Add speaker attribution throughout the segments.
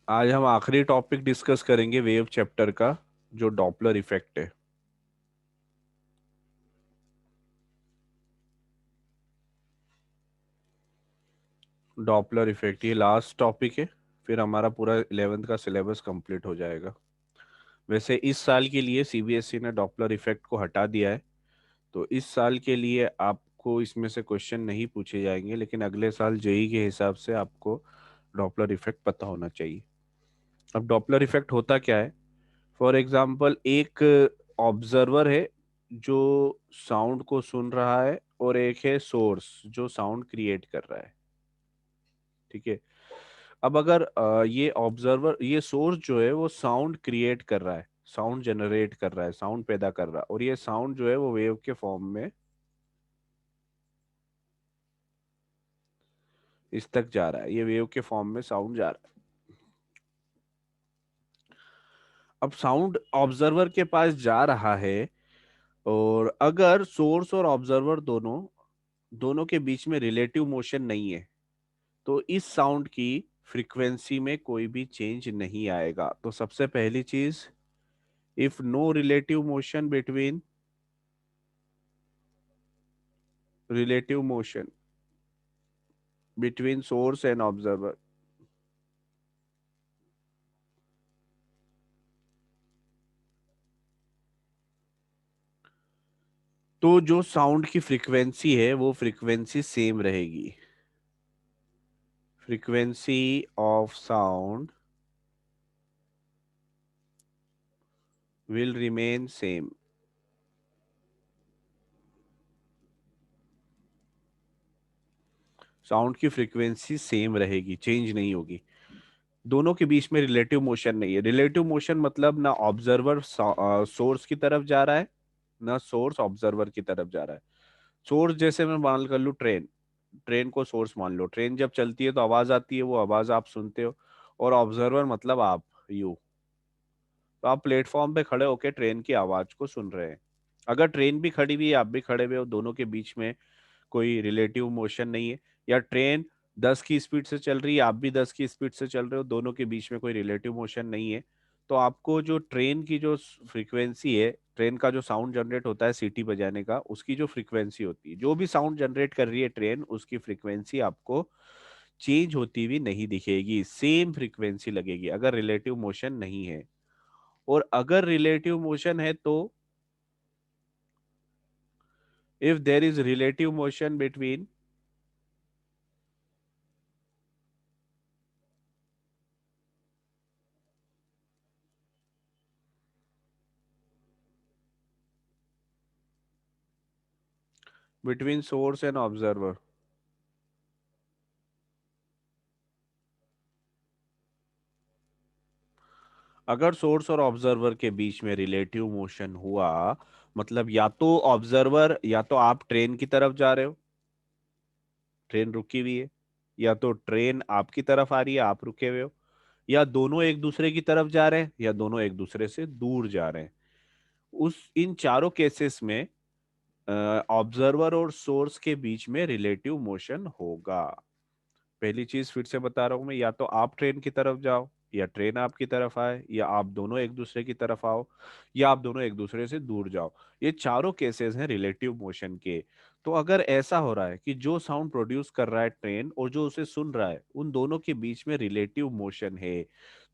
Speaker 1: आज हम आखिरी टॉपिक डिस्कस करेंगे वेव चैप्टर का, जो डॉपलर इफेक्ट है। डॉपलर इफेक्ट ये लास्ट टॉपिक है, फिर हमारा पूरा 11th का सिलेबस कंप्लीट हो जाएगा। वैसे इस साल के लिए सीबीएसई ने डॉपलर इफेक्ट को हटा दिया है, तो इस साल के लिए आपको इसमें से क्वेश्चन नहीं पूछे जाएंगे, लेकिन अगले साल जेई के हिसाब से आपको डॉपलर इफेक्ट पता होना चाहिए। अब डॉपलर इफेक्ट होता क्या है? फॉर एग्जाम्पल, एक ऑब्जर्वर है जो साउंड को सुन रहा है, और एक है सोर्स जो साउंड क्रिएट कर रहा है। ठीक है। अब अगर ये ऑब्जर्वर, ये सोर्स जो है वो साउंड क्रिएट कर रहा है, साउंड जनरेट कर रहा है, साउंड पैदा कर रहा है, और ये साउंड जो है वो वेव के फॉर्म में इस तक जा रहा है, ये वेव के फॉर्म में साउंड जा रहा है। अब साउंड ऑब्जर्वर के पास जा रहा है, और अगर सोर्स और ऑब्जर्वर दोनों दोनों के बीच में रिलेटिव मोशन नहीं है, तो इस साउंड की फ्रीक्वेंसी में कोई भी चेंज नहीं आएगा। तो सबसे पहली चीज, if no relative motion between source and observer, तो जो साउंड की फ्रीक्वेंसी है वो फ्रीक्वेंसी सेम रहेगी। Frequency of sound will remain same. Sound की फ्रीक्वेंसी सेम रहेगी, चेंज नहीं होगी। दोनों के बीच में रिलेटिव मोशन नहीं है। रिलेटिव मोशन मतलब ना ऑब्जर्वर सोर्स की तरफ जा रहा है, ना सोर्स ऑब्जर्वर की तरफ जा रहा है। सोर्स जैसे मैं मान कर लूँ ट्रेन, ट्रेन को सोर्स मान लो। ट्रेन जब चलती है तो आवाज आती है, वो आवाज आप सुनते हो। और ऑब्जर्वर मतलब आप, यू, तो आप प्लेटफॉर्म पे खड़े होकर ट्रेन की आवाज को सुन रहे हैं। अगर ट्रेन भी खड़ी हुई है, आप भी खड़े हुए हो, दोनों के बीच में कोई रिलेटिव मोशन नहीं है। या ट्रेन 10 की स्पीड से चल रही है, आप भी 10 की स्पीड से चल रहे हो, दोनों के बीच में कोई रिलेटिव मोशन नहीं है, तो आपको जो ट्रेन की जो फ्रीक्वेंसी है, ट्रेन का जो साउंड जनरेट होता है सीटी बजाने का, उसकी जो फ्रीक्वेंसी होती है, जो भी साउंड जनरेट कर रही है ट्रेन, उसकी फ्रीक्वेंसी आपको चेंज होती हुई नहीं दिखेगी, सेम फ्रीक्वेंसी लगेगी अगर रिलेटिव मोशन नहीं है। और अगर रिलेटिव मोशन है तो, if there is relative motion between source and observer, अगर सोर्स और ऑब्जर्वर के बीच में रिलेटिव मोशन हुआ, मतलब या तो ऑब्जर्वर, या तो आप ट्रेन की तरफ जा रहे हो, ट्रेन रुकी हुई है, या तो ट्रेन आपकी तरफ आ रही है, आप रुके हुए हो, या दोनों एक दूसरे की तरफ जा रहे हैं, या दोनों एक दूसरे से दूर जा रहे हैं, उस इन चारों केसेस में ऑब्जर्वर और सोर्स के बीच में रिलेटिव मोशन होगा। पहली चीज फिर से बता रहा हूं मैं, या तो आप ट्रेन की तरफ जाओ, या ट्रेन आपकी तरफ आए, या आप दोनों एक दूसरे की तरफ आओ, या आप दोनों एक दूसरे से दूर जाओ। ये चारों केसेस हैं रिलेटिव मोशन के। तो अगर ऐसा हो रहा है कि जो साउंड प्रोड्यूस कर रहा है ट्रेन और जो उसे सुन रहा है, उन दोनों के बीच में रिलेटिव मोशन है,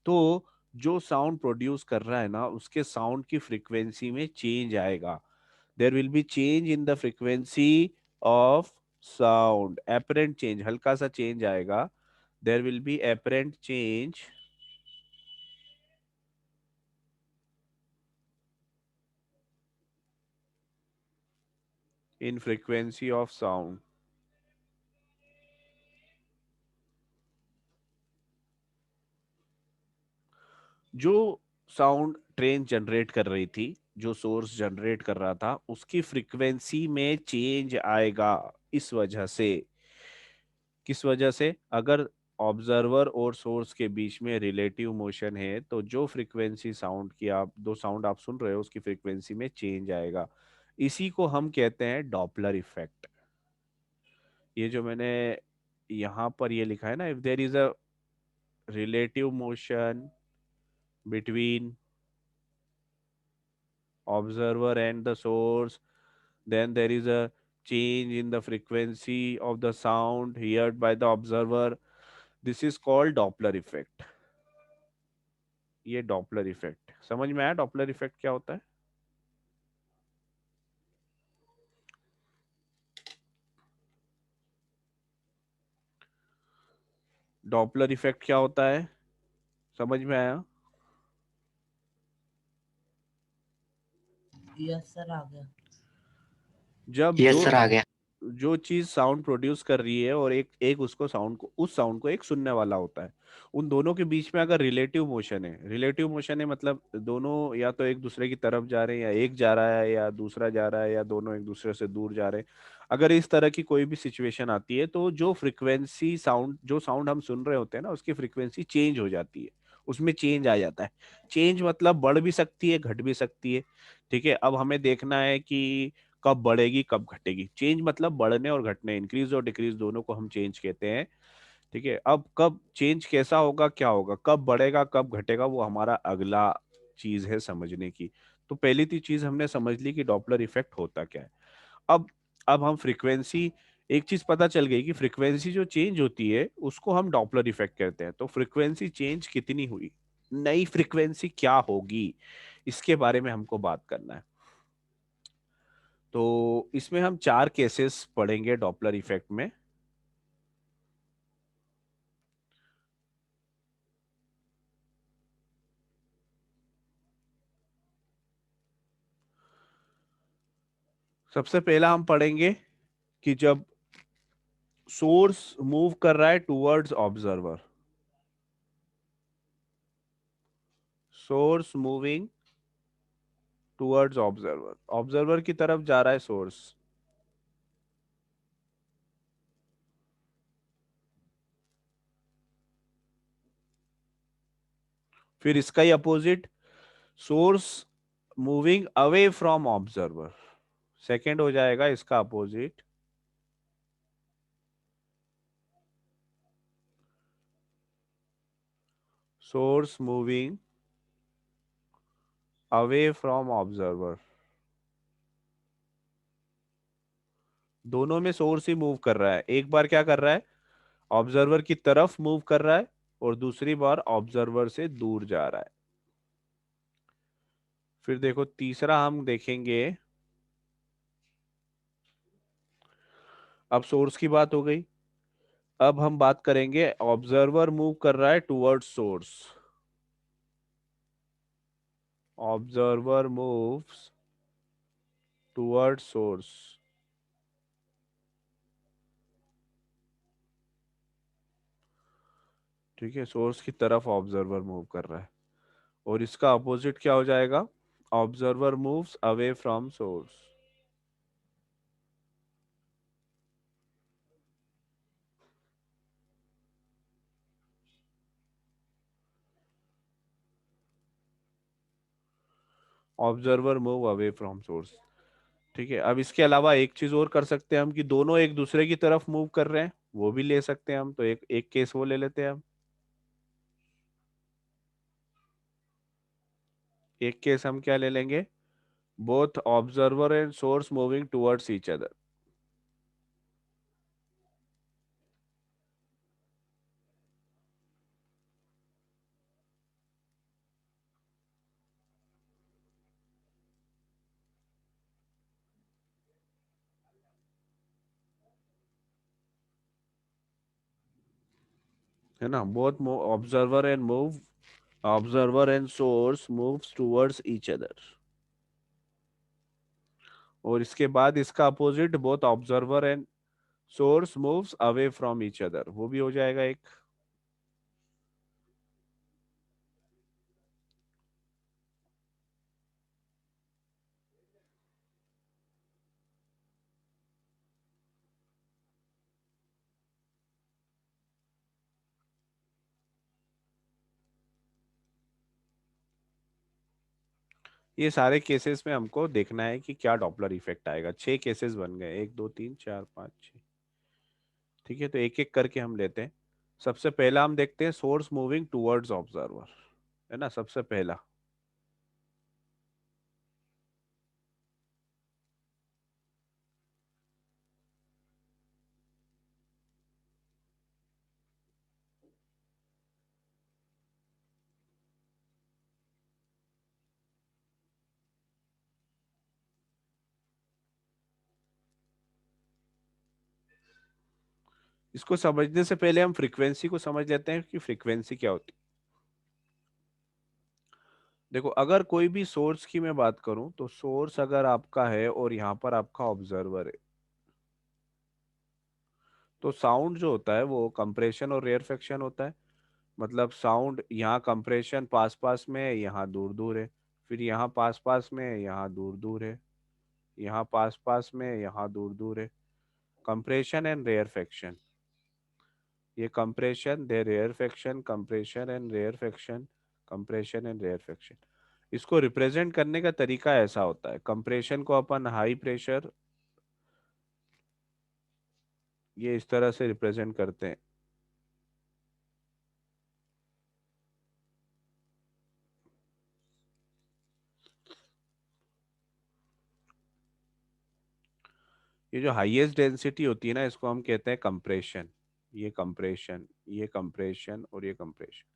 Speaker 1: तो जो साउंड प्रोड्यूस कर रहा है ना, उसके साउंड की फ्रीक्वेंसी में चेंज आएगा। There will be change in the frequency of sound, apparent change, हल्का सा चेंज आएगा। There will be apparent change in frequency of sound. जो साउंड ट्रेन जनरेट कर रही थी, जो सोर्स जनरेट कर रहा था, उसकी फ्रीक्वेंसी में चेंज आएगा। इस वजह से, किस वजह से? अगर ऑब्जर्वर और सोर्स के बीच में रिलेटिव मोशन है, तो जो फ्रीक्वेंसी साउंड की, आप दो साउंड आप सुन रहे हो, उसकी फ्रीक्वेंसी में चेंज आएगा। इसी को हम कहते हैं डॉपलर इफेक्ट। ये जो मैंने यहाँ पर ये लिखा है ना, if there is a relative motion between observer and the source. Then there is a change in the frequency of the sound heard by the observer. This is called Doppler effect. ये Doppler effect समझ में आया? Doppler effect क्या होता है? Doppler effect क्या होता है? समझ में आया?
Speaker 2: यस सर, आ गया।
Speaker 1: जब
Speaker 3: यस
Speaker 1: जो
Speaker 3: सर, आ गया।
Speaker 1: जो चीज साउंड प्रोड्यूस कर रही है और एक एक उसको साउंड को उस साउंड को एक सुनने वाला होता है, उन दोनों के बीच में अगर रिलेटिव मोशन है, रिलेटिव मोशन है मतलब दोनों या तो एक दूसरे की तरफ जा रहे हैं, या एक जा रहा है या दूसरा जा रहा है, या दोनों एक दूसरे से दूर जा रहे हैं। अगर इस तरह की कोई भी सिचुएशन आती है तो जो फ्रिक्वेंसी साउंड जो साउंड हम सुन रहे होते हैं ना, उसकी फ्रिक्वेंसी चेंज हो जाती है, उसमें चेंज आ जाता है। चेंज मतलब बढ़ भी सकती है, घट भी सकती है। ठीक है, अब हमें देखना है कि कब बढ़ेगी कब घटेगी। चेंज मतलब बढ़ने और घटने, इंक्रीज और डिक्रीज दोनों को हम चेंज कहते हैं। ठीक है, अब कब चेंज कैसा होगा, क्या होगा, कब बढ़ेगा कब घटेगा, वो हमारा अगला चीज है समझने की। तो पहली ती चीज हमने समझ ली कि डॉपलर इफेक्ट होता क्या है। अब अब हम फ्रीक्वेंसी, एक चीज पता चल गई कि फ्रीक्वेंसी जो चेंज होती है उसको हम डॉपलर इफेक्ट कहते हैं। तो फ्रीक्वेंसी चेंज कितनी हुई, नई फ्रीक्वेंसी क्या होगी, इसके बारे में हमको बात करना है। तो इसमें हम चार केसेस पढ़ेंगे डॉपलर इफेक्ट में। सबसे पहला हम पढ़ेंगे कि जब सोर्स मूव कर रहा है towards observer, source moving towards observer, observer की तरफ जा रहा है सोर्स। फिर इसका ही opposite, source moving away from observer, second हो जाएगा इसका opposite, source moving away from observer. दोनों में सोर्स ही मूव कर रहा है, एक बार क्या कर रहा है, ऑब्जर्वर की तरफ मूव कर रहा है, और दूसरी बार ऑब्जर्वर से दूर जा रहा है। फिर देखो तीसरा हम देखेंगे, अब सोर्स की बात हो गई, अब हम बात करेंगे ऑब्जर्वर मूव कर रहा है towards source, observer moves towards source. ठीक है, सोर्स की तरफ ऑब्जर्वर मूव कर रहा है, और इसका अपोजिट क्या हो जाएगा, observer moves away from source. Observer move away from source. ठीक है, अब इसके अलावा एक चीज और कर सकते हैं हम कि दोनों एक दूसरे की तरफ मूव कर रहे हैं, वो भी ले सकते हैं हम। तो एक एक केस वो ले लेते हैं हम। एक केस हम क्या ले लेंगे, both observer and source moving towards each other. है ना, both observer and move, observer and source moves towards each other. और इसके बाद इसका opposite, both observer and source moves away from each other, वो भी हो जाएगा एक। ये सारे केसेस में हमको देखना है कि क्या डॉपलर इफेक्ट आएगा। 6 केसेस बन गए, 1 2 3 4 5 6। ठीक है, तो एक एक करके हम लेते हैं। सबसे पहला हम देखते हैं सोर्स मूविंग टुवर्ड्स ऑब्जर्वर, है ना, सबसे पहला। इसको समझने से पहले हम फ्रीक्वेंसी को समझ लेते हैं कि फ्रीक्वेंसी क्या होती है। देखो, अगर कोई भी सोर्स की मैं बात करूं तो सोर्स अगर आपका है और यहाँ पर आपका ऑब्जर्वर है, तो साउंड जो होता है वो कंप्रेशन और रेयरफेक्शन होता है। मतलब साउंड यहाँ कंप्रेशन पास पास में है, यहाँ दूर दूर है, फिर यहाँ पास पास में है, यहाँ दूर दूर है, यहाँ पास पास में है, यहाँ दूर दूर है। कंप्रेशन एंड रेयरफेक्शन, ये compression they rarefaction, compression and rarefaction, compression and rarefaction. इसको रिप्रेजेंट करने का तरीका ऐसा होता है, कंप्रेशन को अपन हाई प्रेशर, ये इस तरह से रिप्रेजेंट करते हैं। ये जो हाईएस्ट डेंसिटी होती है ना, इसको हम कहते हैं कंप्रेशन। ये कंप्रेशन, ये कंप्रेशन और ये कंप्रेशन।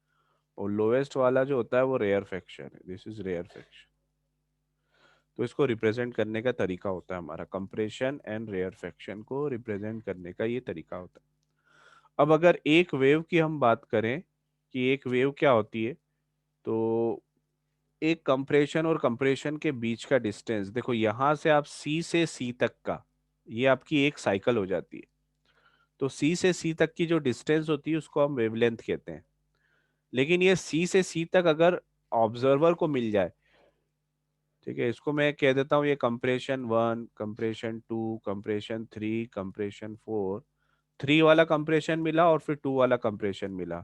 Speaker 1: और लोएस्ट वाला जो होता है वो रेयरफेक्शन है, दिस इज रेयरफेक्शन। तो इसको रिप्रेजेंट करने का तरीका होता है हमारा, कंप्रेशन एंड रेयरफेक्शन को रिप्रेजेंट करने का ये तरीका होता है। अब अगर एक वेव की हम बात करें कि एक वेव क्या होती है, तो एक कंप्रेशन और कंप्रेशन के बीच का डिस्टेंस, देखो यहां से आप सी से सी तक का, ये आपकी एक साइकिल हो जाती है। तो सी से सी तक की जो डिस्टेंस होती है उसको हम वेवलेंथ कहते हैं। लेकिन ये सी से सी तक अगर ऑब्जर्वर को मिल जाए, ठीक है, इसको मैं कह देता हूँ ये compression one, compression two, compression three, compression four. Three वाला कंप्रेशन मिला और फिर टू वाला कंप्रेशन मिला,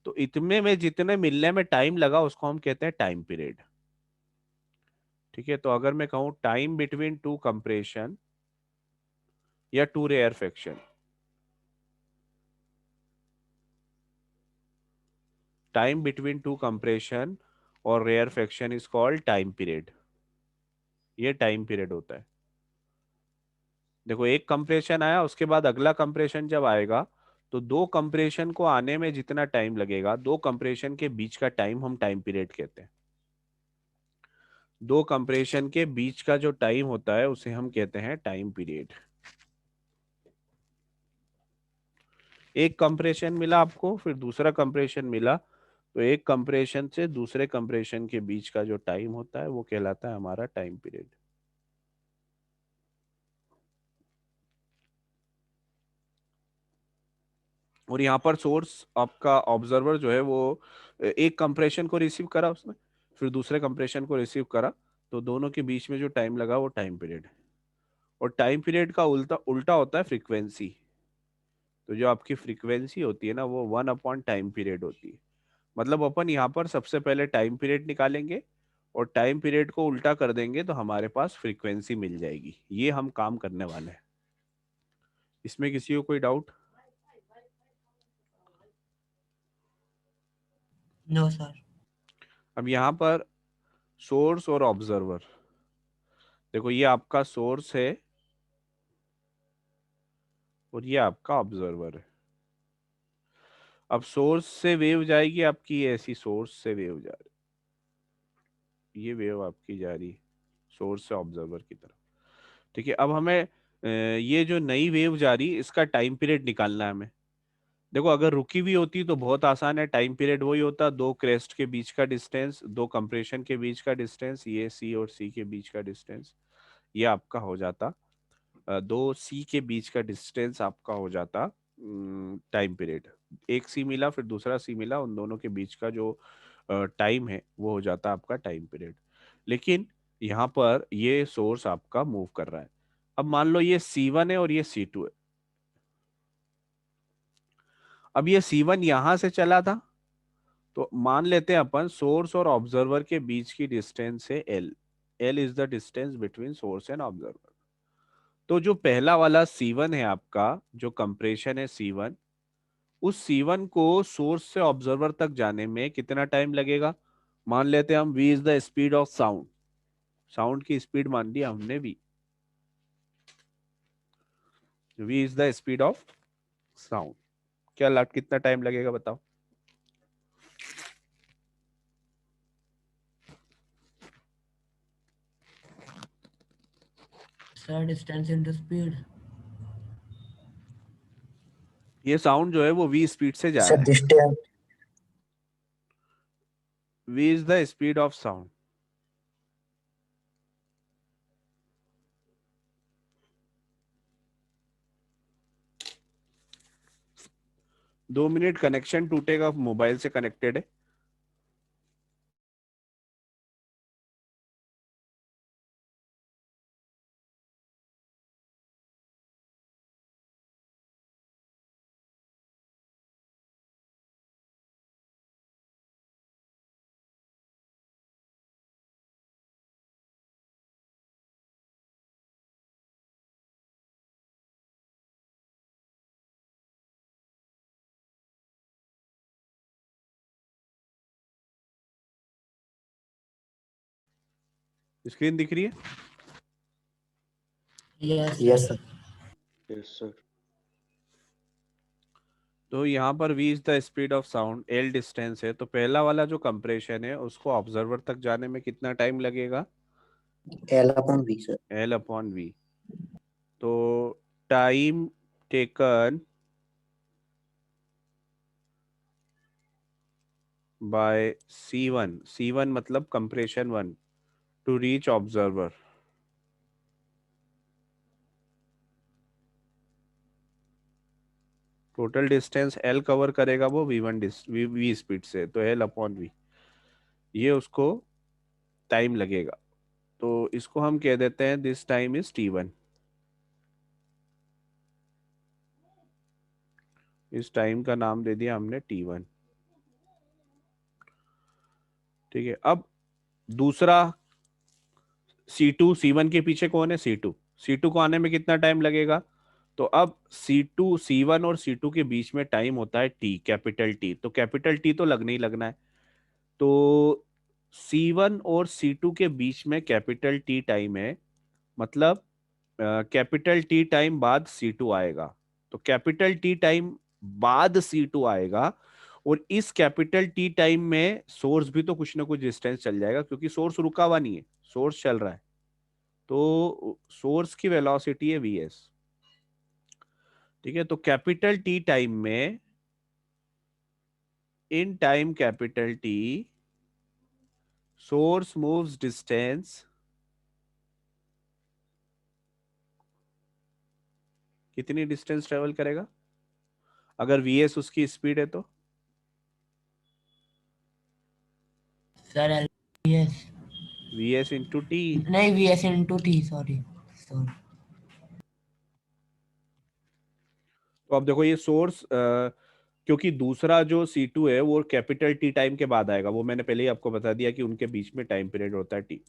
Speaker 1: तो इतने में जितने मिलने में टाइम लगा उसको हम कहते हैं टाइम पीरियड। ठीक है, तो अगर मैं कहूँ टाइम बिटवीन टू कंप्रेशन या two rarefaction, time between two compression और rarefaction is called time period. ये टाइम पीरियड होता है। देखो, एक कंप्रेशन आया, उसके बाद अगला कंप्रेशन जब आएगा, तो दो कंप्रेशन को आने में जितना टाइम लगेगा, दो कंप्रेशन के बीच का टाइम हम टाइम पीरियड कहते हैं। दो कंप्रेशन के बीच का जो टाइम होता है उसे हम कहते हैं टाइम पीरियड। एक कंप्रेशन मिला आपको, फिर दूसरा कंप्रेशन मिला, तो एक कंप्रेशन से दूसरे कंप्रेशन के बीच का जो टाइम होता है वो कहलाता है हमारा टाइम पीरियड। और यहाँ पर सोर्स आपका ऑब्जर्वर जो है वो एक कंप्रेशन को रिसीव करा उसने, फिर दूसरे कंप्रेशन को रिसीव करा, तो दोनों के बीच में जो टाइम लगा वो टाइम पीरियड है। और टाइम पीरियड का उल्टा उल्टा होता है फ्रीक्वेंसी। तो जो आपकी फ्रीक्वेंसी होती है ना, वो वन अपॉन टाइम पीरियड होती है। मतलब अपन यहाँ पर सबसे पहले टाइम पीरियड निकालेंगे और टाइम पीरियड को उल्टा कर देंगे तो हमारे पास फ्रीक्वेंसी मिल जाएगी। ये हम काम करने वाले हैं। इसमें किसी को कोई डाउट?
Speaker 2: No sir.
Speaker 1: अब यहाँ पर सोर्स और ऑब्जर्वर, देखो ये आपका सोर्स है और ये आपका ऑब्जर्वर है। अब सोर्स से वेव जाएगी आपकी, ऐसी सोर्स से वेव जा रही, ये वेव आपकी जा रही सोर्स से ऑब्जर्वर की तरफ। ठीक है, अब हमें ये जो नई वेव जा रही इसका टाइम पीरियड निकालना है हमें। देखो, अगर रुकी हुई होती तो बहुत आसान है, टाइम पीरियड वही होता, दो क्रेस्ट के बीच का डिस्टेंस, दो कंप्रेशन के बीच का डिस्टेंस, ये सी और सी के बीच का डिस्टेंस, ये आपका हो जाता दो सी के बीच का डिस्टेंस आपका हो जाता टाइम पीरियड। एक सी मिला फिर दूसरा सी मिला, उन दोनों के बीच का जो टाइम है वो हो जाता आपका टाइम पीरियड। लेकिन यहाँ पर ये सोर्स आपका मूव कर रहा है। अब मान लो ये C1 है और ये C2 है। अब ये C1 यहां से चला था, तो मान लेते हैं अपन सोर्स और ऑब्जर्वर के बीच की डिस्टेंस है L। L is the distance between source and observer. तो जो पहला वाला C1 है आपका, जो कंप्रेशन है C1, उस C1 को सोर्स से ऑब्जर्वर तक जाने में कितना टाइम लगेगा? मान लेते हैं हम v is the speed of sound, sound की स्पीड मान लिया हमने v, v is the speed of sound. क्या लाट कितना टाइम लगेगा बताओ?
Speaker 2: Sir distance into speed.
Speaker 1: ये साउंड जो है वो v स्पीड से जा
Speaker 3: सर
Speaker 1: रहा है,
Speaker 3: distance
Speaker 1: v is the speed of sound. दो मिनट, कनेक्शन टूटेगा, मोबाइल से कनेक्टेड है। स्क्रीन दिख रही है?
Speaker 2: Yes
Speaker 3: yes
Speaker 2: sir.
Speaker 3: Sir.
Speaker 1: Yes sir. तो यहाँ पर v is the speed of sound, l distance है, तो पहला वाला जो कंप्रेशन है उसको ऑब्जर्वर तक जाने में कितना टाइम लगेगा?
Speaker 3: L/V sir.
Speaker 1: l upon v। तो time taken by C1, C1 मतलब compression 1 to reach observer, total distance l cover करेगा वो v1 v स्पीड से, तो l अपॉन v, ये उसको टाइम लगेगा। तो इसको हम कह देते हैं दिस टाइम इज t1, इस टाइम का नाम दे दिया हमने t1। ठीक है, अब दूसरा C2, C1 के पीछे कौन है? C2, C2 को आने में कितना टाइम लगेगा? तो अब C2, C1 और C2 के बीच में टाइम होता है T, कैपिटल T, तो कैपिटल T तो लगना ही लगना है। तो C1 और C2 के बीच में कैपिटल T टाइम है, मतलब कैपिटल T टाइम बाद C2 आएगा, तो कैपिटल T टाइम बाद C2 आएगा। और इस कैपिटल T टाइम में सोर्स भी तो कुछ ना कुछ डिस्टेंस चल जाएगा, क्योंकि सोर्स रुका हुआ नहीं है, सोर्स चल रहा है। तो सोर्स की वेलोसिटी है vs। ठीक है, तो कैपिटल टी टाइम में, in time capital T, source moves distance कितनी डिस्टेंस ट्रेवल करेगा अगर vs उसकी स्पीड है तो?
Speaker 2: Sir L yes,
Speaker 1: vs into T.
Speaker 2: नहीं V S into T, sorry sorry.
Speaker 1: तो अब देखो ये सोर्स, क्योंकि दूसरा जो C2 है वो कैपिटल टी टाइम के बाद आएगा, वो मैंने पहले ही आपको बता दिया कि उनके बीच में टाइम पीरियड होता है टी।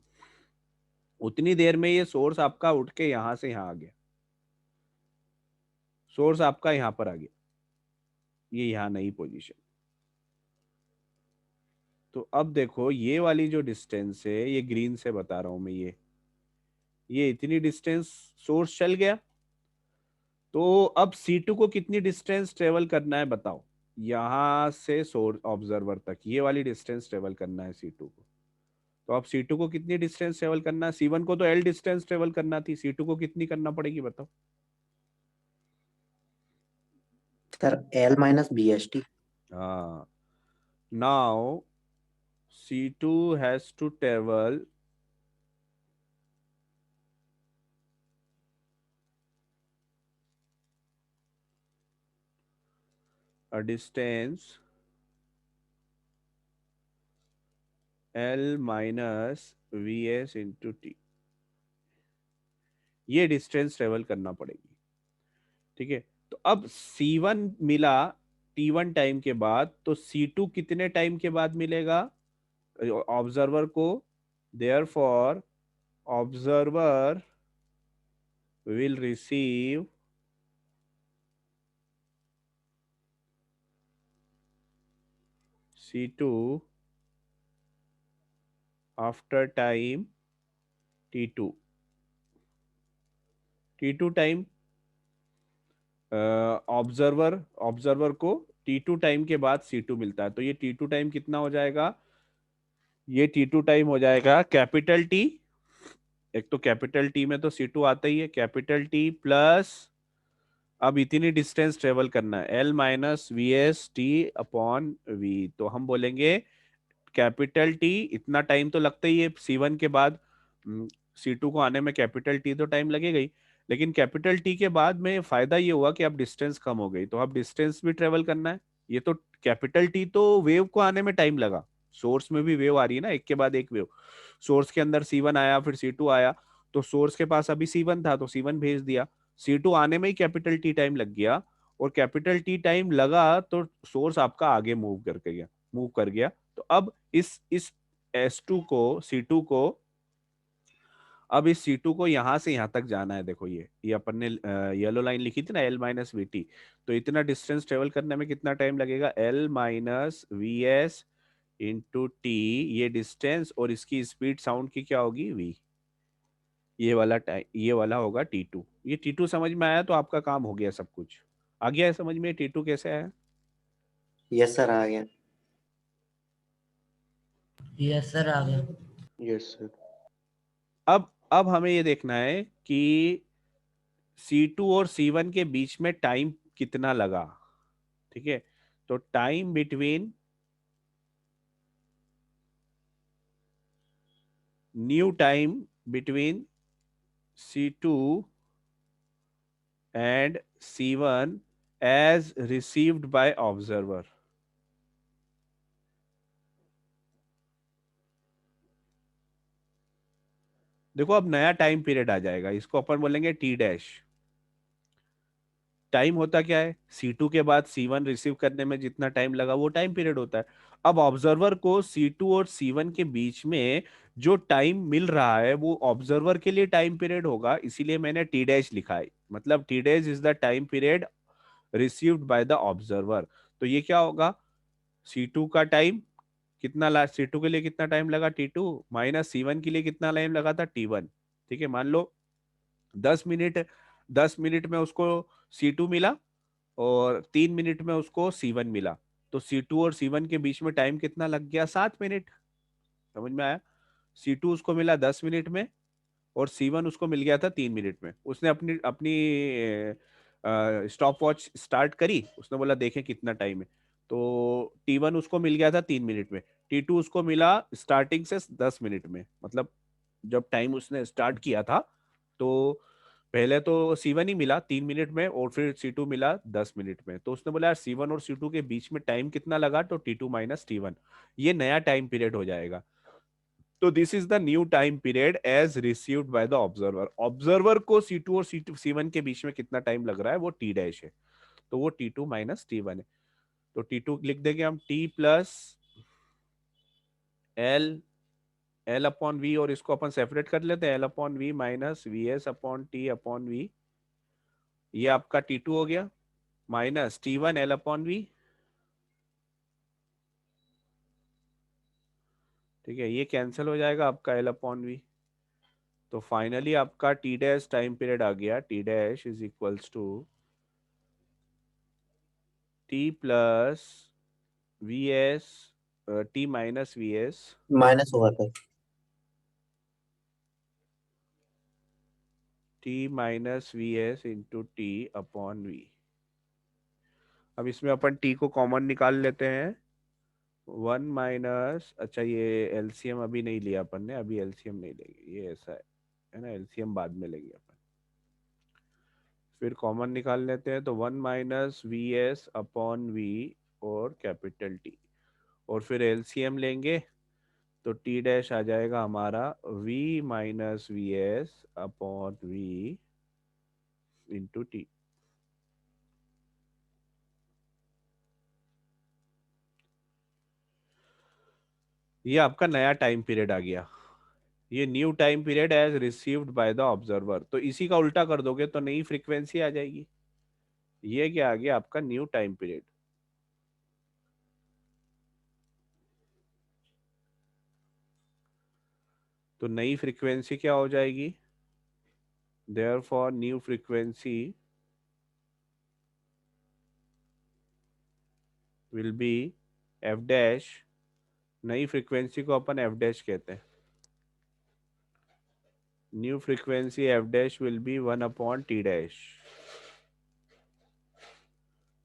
Speaker 1: उतनी देर में ये सोर्स आपका उठ के यहां से यहां आ गया, सोर्स आपका यहां पर आ गया, ये यहां नई पोजीशन। तो अब देखो ये वाली जो डिस्टेंस है, ये ग्रीन से बता रहा हूं मैं, ये इतनी डिस्टेंस सोर्स चल गया। तो अब C2 को कितनी डिस्टेंस ट्रेवल करना है बताओ? यहां से सोर्स ऑब्जर्वर तक ये वाली डिस्टेंस ट्रेवल करना है C2 को। तो अब C2 को कितनी डिस्टेंस ट्रेवल करना है? C1 को तो L डिस्टेंस ट्रेवल करना थी, C2 को कितनी करना पड़ेगी बताओ?
Speaker 3: Sir L-BST।
Speaker 1: हाँ, now C2 has to travel a distance L minus vs into T, ये डिस्टेंस ट्रेवल करना पड़ेगी। ठीक है, तो अब C1 मिला T1 टाइम के बाद, तो C2 कितने टाइम के बाद मिलेगा ऑब्जर्वर को? Therefore observer will receive C2 after time T2, T2 time observer observer को T2 टाइम के बाद C2 मिलता है, तो ये T2 टाइम कितना हो जाएगा, ये T2 टाइम हो जाएगा कैपिटल T, एक तो कैपिटल T में तो C2 आता ही है, कैपिटल T प्लस अब इतनी डिस्टेंस ट्रेवल करना है L minus V S T upon V, तो हम बोलेंगे कैपिटल टी, इतना टाइम तो लगता ही है C1 के बाद C2 को आने में, कैपिटल टी तो टाइम लगेगा ही, लेकिन कैपिटल टी के बाद में फायदा ये हुआ कि अब डिस्टेंस कम हो गई, तो अब डिस्टेंस भी ट्रेवल करना है। ये तो कैपिटल टी तो वेव को आने में टाइम लगा, सोर्स में भी वेव आ रही है ना, एक के बाद एक वेव, सोर्स के अंदर C1 आया फिर C2 आया, तो सोर्स के पास अभी C1 था तो C1 भेज दिया, C2 आने में ही कैपिटल टी टाइम लग गया, और कैपिटल टी टाइम लगा तो सोर्स आपका आगे मूव कर गया। तो अब इस S2 को C2 को, अब इस C2 को यहां से यहां तक जाना है, देखो ये अपन ने येलो लाइन लिखी थी ना L माइनस वी टी, तो इतना डिस्टेंस ट्रेवल करने में कितना टाइम लगेगा, L minus V S into T, ये डिस्टेंस और इसकी स्पीड साउंड की क्या होगी v, ये वाला टाइम, ये वाला होगा T2। ये T2 समझ में आया तो आपका काम हो गया, सब कुछ आ गया है समझ में, T2 कैसे आया।
Speaker 3: यस सर, आ गया।
Speaker 2: यस सर, आ गया।
Speaker 3: Yes sir.
Speaker 1: अब हमें ये देखना है कि C2 और C1 के बीच में टाइम कितना लगा, ठीक है, तो time between new time between C2 and C1 as received by observer। देखो अब नया टाइम पीरियड आ जाएगा, इसको अपन बोलेंगे T डैश। टाइम होता क्या है, C2 के बाद C1 रिसीव करने में जितना टाइम लगा वो टाइम पीरियड होता है। अब ऑब्जर्वर को C2 और C1 के बीच में जो टाइम मिल रहा है वो ऑब्जर्वर के लिए टाइम पीरियड होगा, इसीलिए मैंने T डैश लिखा है, मतलब T dash is the time period received by the observer. तो ये क्या होगा, C2 का टाइम कितना C2 के लिए कितना टाइम लगा T2, माइनस C1 के लिए कितना टाइम लगा था T1। ठीक है, मान लो 10 मिनट, 10 मिनट में उसको C2 मिला और 3 मिनट में उसको C1 मिला, तो C2 और C1 के बीच में टाइम कितना लग गया, 7 मिनट। समझ में आया, C2 उसको मिला 10 मिनट में और C1 उसको मिल गया था 3 मिनट में। उसने अपनी अपनी स्टॉप वॉच स्टार्ट करी, उसने बोला देखें कितना टाइम है, तो T1 उसको मिल गया था 3 मिनट में, T2 उसको मिला स्टार्टिंग से 10 मिनट में, मतलब जब टाइम उसने स्टार्ट किया था तो पहले तो C1 ही मिला 3 मिनट में और फिर C2 मिला 10 मिनट में, तो उसने बोला यार C1 और C2 के बीच में टाइम कितना लगा, तो T2 माइनस T1, ये नया टाइम पीरियड हो जाएगा। तो this is the new time period as received by the observer. Observer को C2 और C1 के बीच में कितना टाइम लग रहा है वो T डैश है, तो वो T2 माइनस T1 है। तो T2 लिख देंगे हम T plus L, L upon V, और इसको अपन सेपरेट कर लेते हैं, L upon V minus V S upon T upon V, ये आपका T2 हो गया, minus T1 L upon we, ठीक है, ये कैंसिल हो जाएगा आपका एल अपॉन वी। तो फाइनली आपका T डैश टाइम पीरियड आ गया, T dash is equals to T plus V S, T minus V S,
Speaker 3: minus होगा sir.
Speaker 1: T minus V S into T upon V. अब इसमें अपन T को common निकाल लेते हैं, 1 माइनस, अच्छा ये एलसीएम अभी नहीं लिया अपन ने, अभी एलसीएम नहीं लेंगे, ये ऐसा है ना, एलसीएम बाद में लेंगे अपन, फिर कॉमन निकाल लेते हैं, तो 1 minus V S upon V और कैपिटल टी, और फिर एलसीएम लेंगे तो टी डैश आ जाएगा हमारा v minus V S upon V into T. ये आपका नया टाइम पीरियड आ गया, ये new time period as received by the observer. तो इसी का उल्टा कर दोगे तो नई फ्रीक्वेंसी आ जाएगी, ये क्या आ गया आपका न्यू टाइम पीरियड। तो नई फ्रीक्वेंसी क्या हो जाएगी? Therefore new frequency will be F dash, नई फ्रीक्वेंसी को अपन एफ डैश कहते हैं। New frequency F dash will be 1/t dash,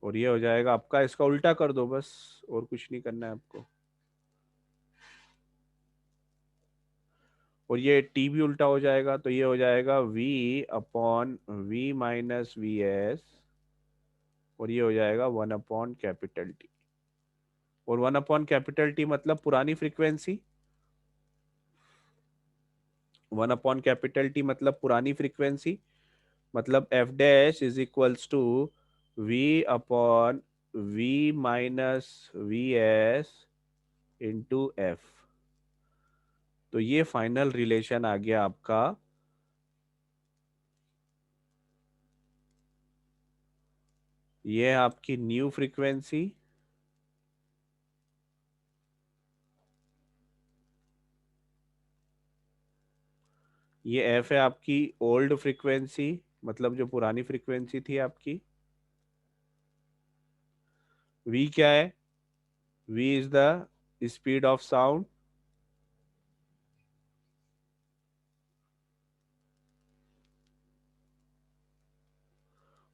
Speaker 1: और ये हो जाएगा आपका, इसका उल्टा कर दो बस, और कुछ नहीं करना है आपको। और ये टी भी उल्टा हो जाएगा, तो ये हो जाएगा v/v माइनस वी एस, और ये हो जाएगा 1/T। और 1/T मतलब पुरानी फ्रीक्वेंसी, 1/T मतलब पुरानी फ्रीक्वेंसी, मतलब F dash is equals to v/v minus V S into F. तो ये फाइनल रिलेशन आ गया आपका, ये है आपकी न्यू फ्रीक्वेंसी, ये एफ है आपकी ओल्ड फ्रीक्वेंसी, मतलब जो पुरानी फ्रीक्वेंसी थी आपकी। v क्या है? v is the speed of sound,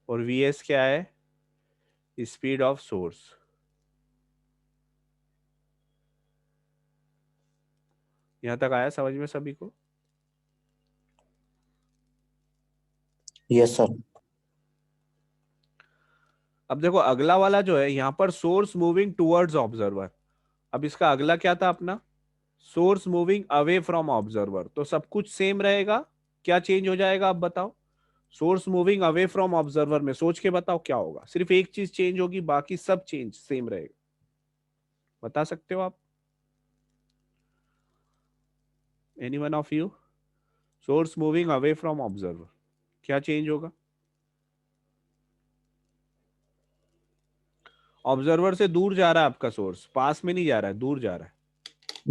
Speaker 1: और vs क्या है? Speed of source. यहां तक आया समझ में सभी को?
Speaker 3: Yes sir.
Speaker 1: अब देखो अगला वाला जो है यहाँ पर, सोर्स मूविंग टुवर्ड्स ऑब्जर्वर। अब इसका अगला क्या था अपना? Source moving away from observer. तो सब कुछ सेम रहेगा, क्या चेंज हो जाएगा आप बताओ? Source moving away from observer में सोच के बताओ क्या होगा? सिर्फ एक चीज चेंज होगी, बाकी सब चेंज सेम रहेगा। बता सकते हो आप? Any one of you? Source moving away from observer, क्या चेंज होगा? ऑब्जर्वर से दूर जा रहा है आपका सोर्स, पास में नहीं जा रहा है, दूर जा रहा है।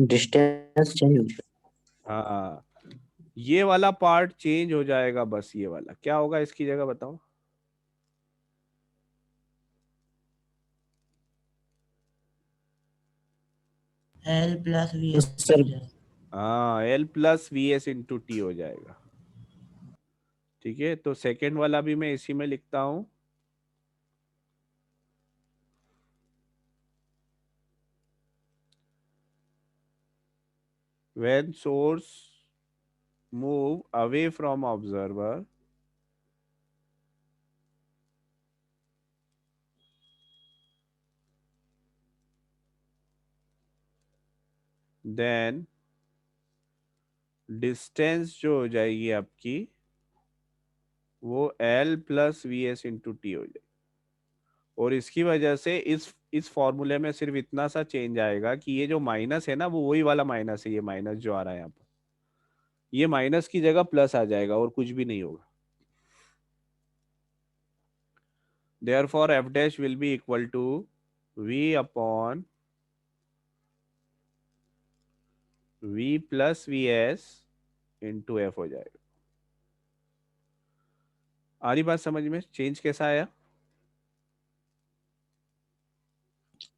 Speaker 3: डिस्टेंस चेंज हो जाएगा।
Speaker 1: हाँ, ये वाला पार्ट चेंज हो जाएगा, बस ये वाला क्या होगा इसकी जगह बताओ?
Speaker 2: L plus V S.
Speaker 3: Sir
Speaker 1: हाँ, L plus V S into T हो जाएगा। ठीक है, तो सेकेंड वाला भी मैं इसी में लिखता हूं। when source move away from observer, then distance जो हो जाएगी आपकी वो L plus V S into T हो जाएगी। और इसकी वजह से इस फॉर्मूले में सिर्फ इतना सा चेंज आएगा कि ये जो माइनस है ना, वो वही वाला माइनस है, ये माइनस जो आ रहा है यहाँ पर, ये माइनस की जगह प्लस आ जाएगा, और कुछ भी नहीं होगा। Therefore f dash will be equal to v/v plus V S into F हो जाएगा। आ रही बात समझ में? चेंज कैसा आया?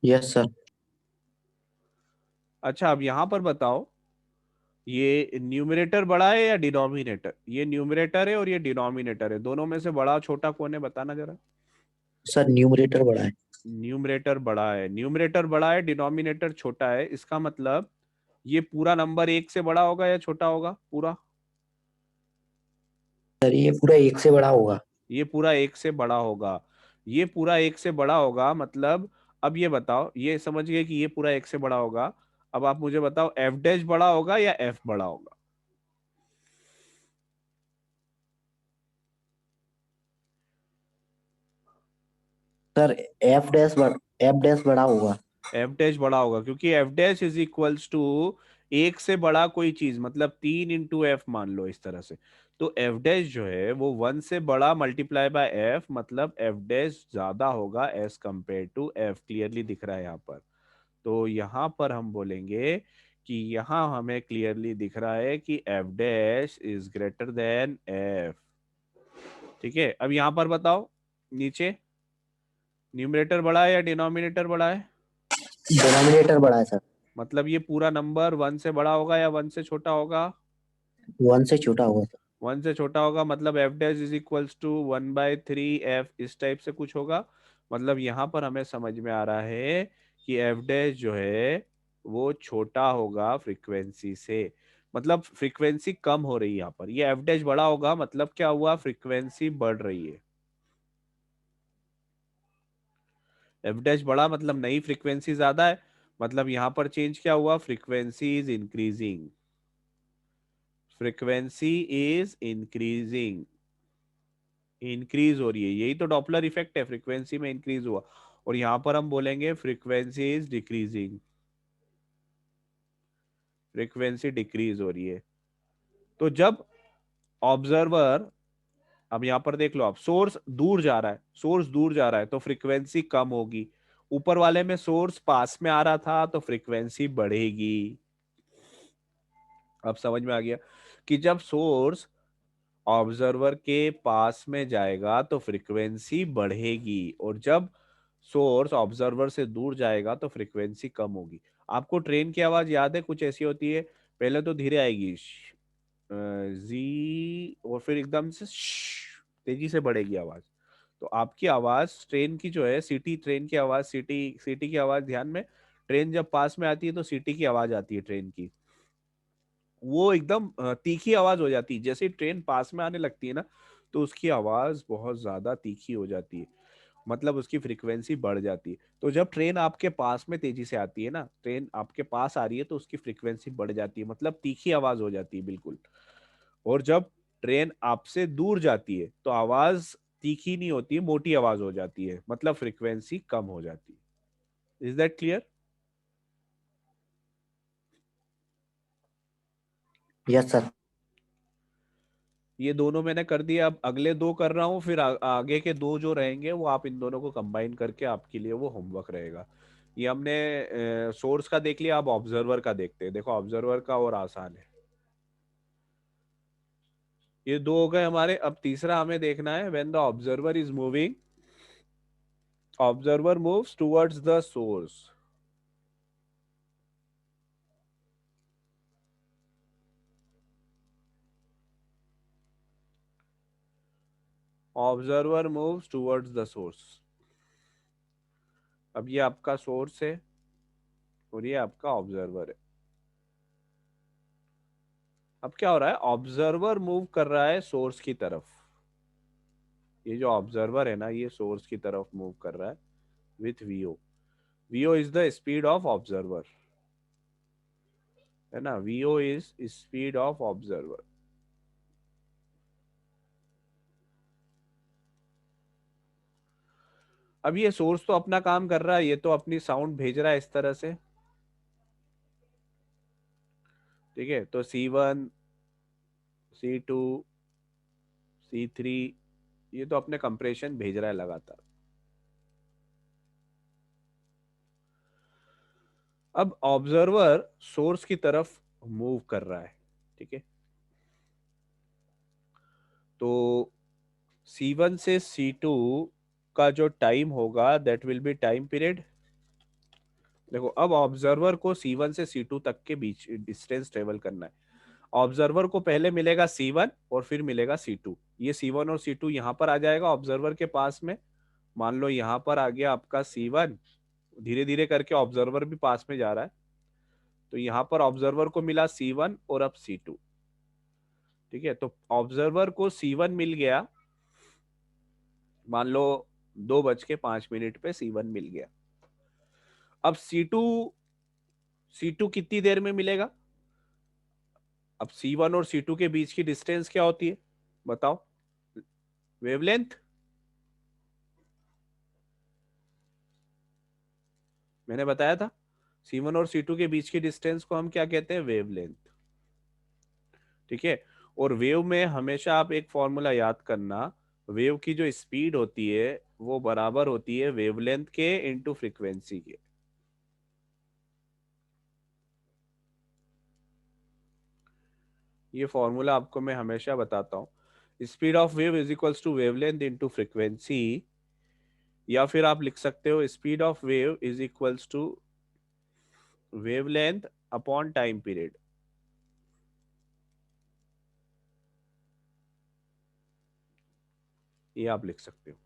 Speaker 3: Yes sir.
Speaker 1: अच्छा, अब यहां पर बताओ, ये न्यूमरेटर बड़ा है या डिनोमिनेटर? ये न्यूमरेटर है और ये डिनोमिनेटर है, दोनों में से बड़ा छोटा कौन है बताना जरा?
Speaker 3: सर न्यूमरेटर बड़ा है।
Speaker 1: न्यूमरेटर बड़ा है, न्यूमरेटर बड़ा है, डिनोमिनेटर छोटा है। इसका मतलब ये पूरा नंबर एक से बड़ा होगा या छोटा होगा पूरा?
Speaker 3: सर ये पूरा एक से बड़ा होगा।
Speaker 1: ये पूरा एक से बड़ा होगा। ये पूरा एक से बड़ा होगा मतलब, अब ये बताओ, ये समझ गए कि ये पूरा एक से बड़ा होगा। अब आप मुझे बताओ, एफ डैश बड़ा होगा या एफ बड़ा होगा?
Speaker 3: सर एफ डैश बड़ा होगा।
Speaker 1: एफ डैश बड़ा होगा, क्योंकि F dash is equals to एक से बड़ा कोई चीज, मतलब 3 × f मान लो इस तरह से। तो एफ डैश जो है वो 1 से बड़ा मल्टीप्लाई बाय एफ, मतलब एफ डैश ज्यादा होगा as compare to F. Clearly दिख रहा है यहाँ पर। तो यहाँ पर हम बोलेंगे कि यहाँ हमें क्लियरली दिख रहा है कि F dash is greater than F. ठीक है, अब यहाँ पर बताओ नीचे न्यूमरेटर बड़ा है या डिनोमिनेटर बड़ा है?
Speaker 3: डिनोमिनेटर बड़ा है सर।
Speaker 1: मतलब ये पूरा नंबर 1 से बड़ा होगा या 1 से छोटा होगा?
Speaker 3: 1 से छोटा होगा सर।
Speaker 1: 1 से छोटा होगा, मतलब F dash is equals to 1/3 f, इस टाइप से कुछ होगा। मतलब यहाँ पर हमें समझ में आ रहा है कि एफ डैश जो है वो छोटा होगा फ्रीक्वेंसी से, मतलब फ्रीक्वेंसी कम हो रही है यहाँ पर। ये एफ डैश बड़ा होगा मतलब क्या हुआ, फ्रीक्वेंसी बढ़ रही है। एफ डैश बड़ा मतलब नई फ्रीक्वेंसी ज्यादा है, मतलब यहाँ पर चेंज क्या हुआ, frequency is increasing, frequency is increasing, increase हो रही है। यही तो डॉपलर इफेक्ट है, फ्रीक्वेंसी में इंक्रीज हुआ। और यहां पर हम बोलेंगे frequency is decreasing, frequency decrease हो रही है। तो जब ऑब्जर्वर, अब यहां पर देख लो आप, सोर्स दूर जा रहा है, सोर्स दूर जा रहा है तो फ्रीक्वेंसी कम होगी। ऊपर वाले में सोर्स पास में आ रहा था तो फ्रीक्वेंसी बढ़ेगी। अब समझ में आ गया कि जब सोर्स ऑब्जर्वर के पास में जाएगा तो फ्रीक्वेंसी बढ़ेगी, और जब सोर्स ऑब्जर्वर से दूर जाएगा तो फ्रीक्वेंसी कम होगी। आपको ट्रेन की आवाज याद है, कुछ ऐसी होती है, पहले तो धीरे आएगी जी, और फिर एकदम से तेजी से बढ़ेगी आवाज। तो आपकी आवाज ट्रेन की जो है, सिटी ट्रेन की आवाज, सिटी सिटी की आवाज ध्यान में, ट्रेन जब पास में आती है तो सिटी की आवाज आती है ट्रेन की, वो एकदम तीखी आवाज हो जाती है। जैसे ट्रेन पास में आने लगती है ना तो उसकी आवाज बहुत ज्यादा तीखी हो जाती है, मतलब उसकी फ्रीक्वेंसी बढ़ जाती है। तो जब ट्रेन आपके पास में तेजी से आती है ना, ट्रेन आपके पास आ रही है तो उसकी फ्रीक्वेंसी बढ़ जाती है, मतलब तीखी आवाज हो जाती है बिल्कुल। और जब ट्रेन आपसे दूर जाती है तो आवाज तीखी नहीं होती, मोटी आवाज हो जाती है, मतलब फ्रीक्वेंसी कम हो जाती है। Is that clear?
Speaker 3: Yes sir.
Speaker 1: ये दोनों मैंने कर दिए, अब अगले दो कर रहा हूँ, फिर आगे के दो जो रहेंगे वो आप इन दोनों को कंबाइन करके आपके लिए वो होमवर्क रहेगा। ये हमने सोर्स का देख लिया, अब ऑब्जर्वर का देखते हैं। देखो ऑब्जर्वर का और आसान है। ये दो हो गए हमारे, अब तीसरा हमें देखना है, when the observer is moving, observer moves towards the source. Observer moves towards the source. अब ये आपका सोर्स है और ये आपका ऑब्जर्वर है। अब क्या हो रहा है, ऑब्जर्वर मूव कर रहा है सोर्स की तरफ। ये जो ऑब्जर्वर है ना, ये सोर्स की तरफ मूव कर रहा है with V O. V O is the speed of observer, है ना, V O is speed of observer. अब ये सोर्स तो अपना काम कर रहा है, ये तो अपनी साउंड भेज रहा है इस तरह से। ठीक है, तो C1, C2, C3, ये तो अपने कंप्रेशन भेज रहा है लगातार। अब ऑब्जर्वर सोर्स की तरफ मूव कर रहा है। ठीक है, तो C1 से C2 का जो टाइम होगा that will B time period. देखो अब ऑब्जर्वर को C1 से C2 तक के बीच डिस्टेंस ट्रेवल करना है। ऑब्जर्वर को पहले मिलेगा C1 और फिर मिलेगा C2। ये C1 और C2 यहाँ पर आ जाएगा ऑब्जर्वर के पास में। मान लो यहाँ पर आ गया आपका C1, धीरे धीरे करके ऑब्जर्वर भी पास में जा रहा है, तो यहाँ पर ऑब्जर्वर को मिला C1 और अब C2। ठीक है, तो ऑब्जर्वर को C1 मिल गया, मान लो 2:05 पे C1 मिल गया। अब C2, C2 कितनी देर में मिलेगा? अब C1 और C2 के बीच की डिस्टेंस क्या होती है बताओ, वेवलेंथ। मैंने बताया था C1 और C2 के बीच की डिस्टेंस को हम क्या कहते हैं, वेवलेंथ। ठीक है, और वेव में हमेशा आप एक फॉर्मूला याद करना, वेव की जो स्पीड होती है वो बराबर होती है वेवलेंथ के इनटू फ्रीक्वेंसी के। ये फॉर्मूला आपको मैं हमेशा बताता हूँ, speed of wave is equals to wavelength into frequency, या फिर आप लिख सकते हो speed of wave is equals to wavelength upon time period. ये आप लिख सकते हो।